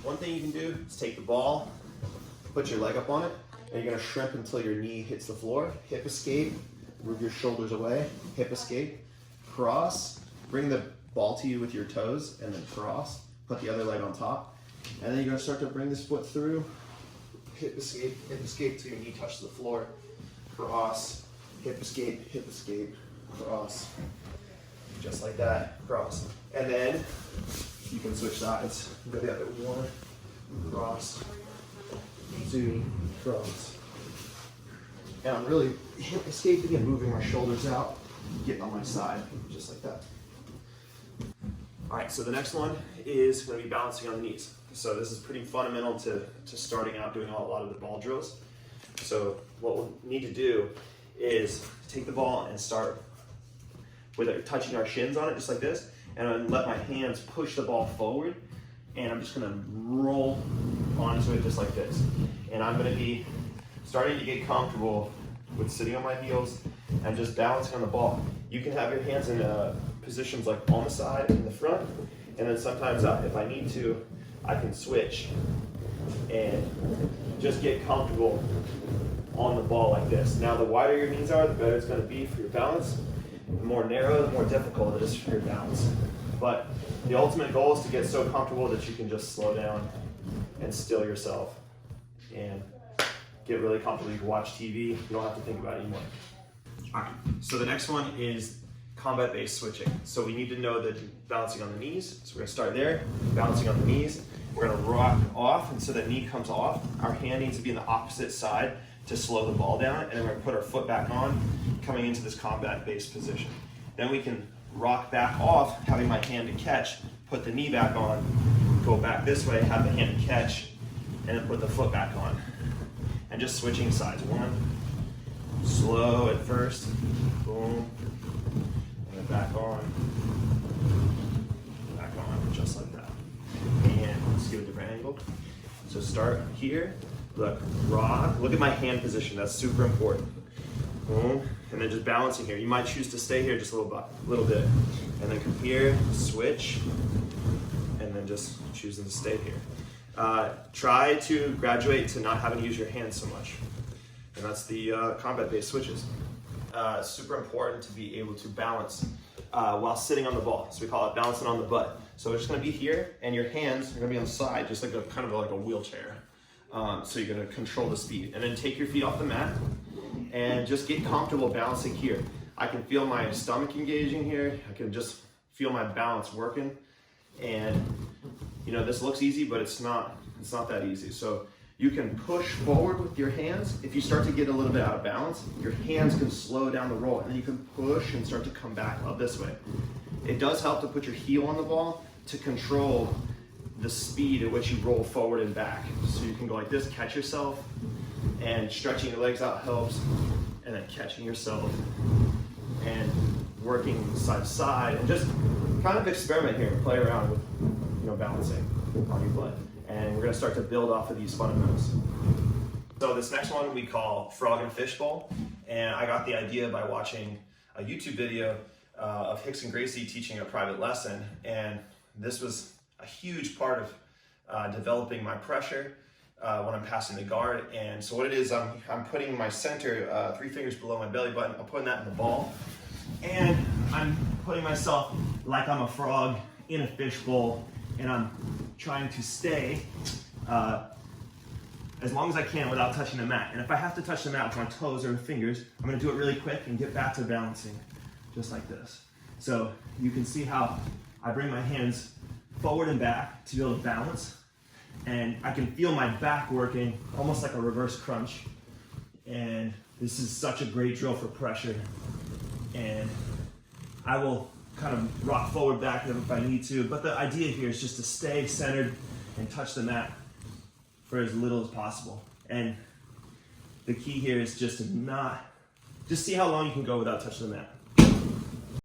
One thing you can do is take the ball, put your leg up on it, and you're gonna shrimp until your knee hits the floor. Hip escape, move your shoulders away, hip escape, cross, bring the ball to you with your toes, and then cross, put the other leg on top. And then you're gonna start to bring this foot through, hip escape till your knee touches the floor, cross, hip escape, cross, just like that, cross. And then you can switch sides, go the other one, cross, two, cross. And I'm really hip escaping and moving my shoulders out, getting on my side, just like that. All right, so the next one is gonna be balancing on the knees. So this is pretty fundamental to starting out doing a lot of the ball drills. So what we'll need to do is take the ball and start with it touching our shins on it, just like this, and I'm gonna let my hands push the ball forward, and I'm just gonna roll onto it just like this. And I'm gonna be starting to get comfortable with sitting on my heels and just balancing on the ball. You can have your hands in positions like on the side, in the front, and then sometimes if I need to, I can switch and just get comfortable on the ball like this. Now the wider your knees are, the better it's gonna be for your balance. The more narrow, the more difficult it is for your balance. But the ultimate goal is to get so comfortable that you can just slow down and still yourself and get really comfortable. You can watch TV, you don't have to think about it anymore. All right, so the next one is combat-based switching. So we need to know that balancing on the knees. So we're gonna start there, balancing on the knees. We're gonna rock off, and so that knee comes off. Our hand needs to be in the opposite side to slow the ball down, and then we're gonna put our foot back on, coming into this combat-based position. Then we can rock back off, having my hand to catch, put the knee back on, go back this way, have the hand to catch, and then put the foot back on. And just switching sides. One, slow at first, boom, and then back on, just like that. And let's give it a different angle. So start here, look, rock, look at my hand position, that's super important. Boom, and then just balancing here. You might choose to stay here just a little bit. And then come here, switch, and then just choosing to stay here. Try to graduate to not having to use your hands so much. And that's the combat-based switches. Super important to be able to balance while sitting on the ball. So we call it balancing on the butt. So we're just gonna be here, and your hands are gonna be on the side, just like kind of like a wheelchair. So you're gonna control the speed. And then take your feet off the mat, and just get comfortable balancing here. I can feel my stomach engaging here. I can just feel my balance working. And you know, this looks easy, but it's not that easy. So you can push forward with your hands. If you start to get a little bit out of balance, your hands can slow down the roll, and then you can push and start to come back up this way. It does help to put your heel on the ball to control the speed at which you roll forward and back. So you can go like this, catch yourself, and stretching your legs out helps, and then catching yourself and working side to side, and just kind of experiment here and play around with, you know, balancing on your butt. And we're gonna start to build off of these fundamentals. So this next one we call frog and fishbowl, and I got the idea by watching a YouTube video of Hicks and Gracie teaching a private lesson, and this was a huge part of developing my pressure when I'm passing the guard. And so what it is, I'm putting my center 3 fingers below my belly button. I'm putting that in the ball, and I'm putting myself like I'm a frog in a fishbowl, and I'm trying to stay as long as I can without touching the mat. And if I have to touch the mat with my toes or fingers, I'm gonna do it really quick and get back to balancing, just like this. So you can see how I bring my hands forward and back to be able to balance, and I can feel my back working almost like a reverse crunch. And this is such a great drill for pressure. And I will kind of rock forward back if I need to, but the idea here is just to stay centered and touch the mat for as little as possible. And the key here is just to just see how long you can go without touching the mat.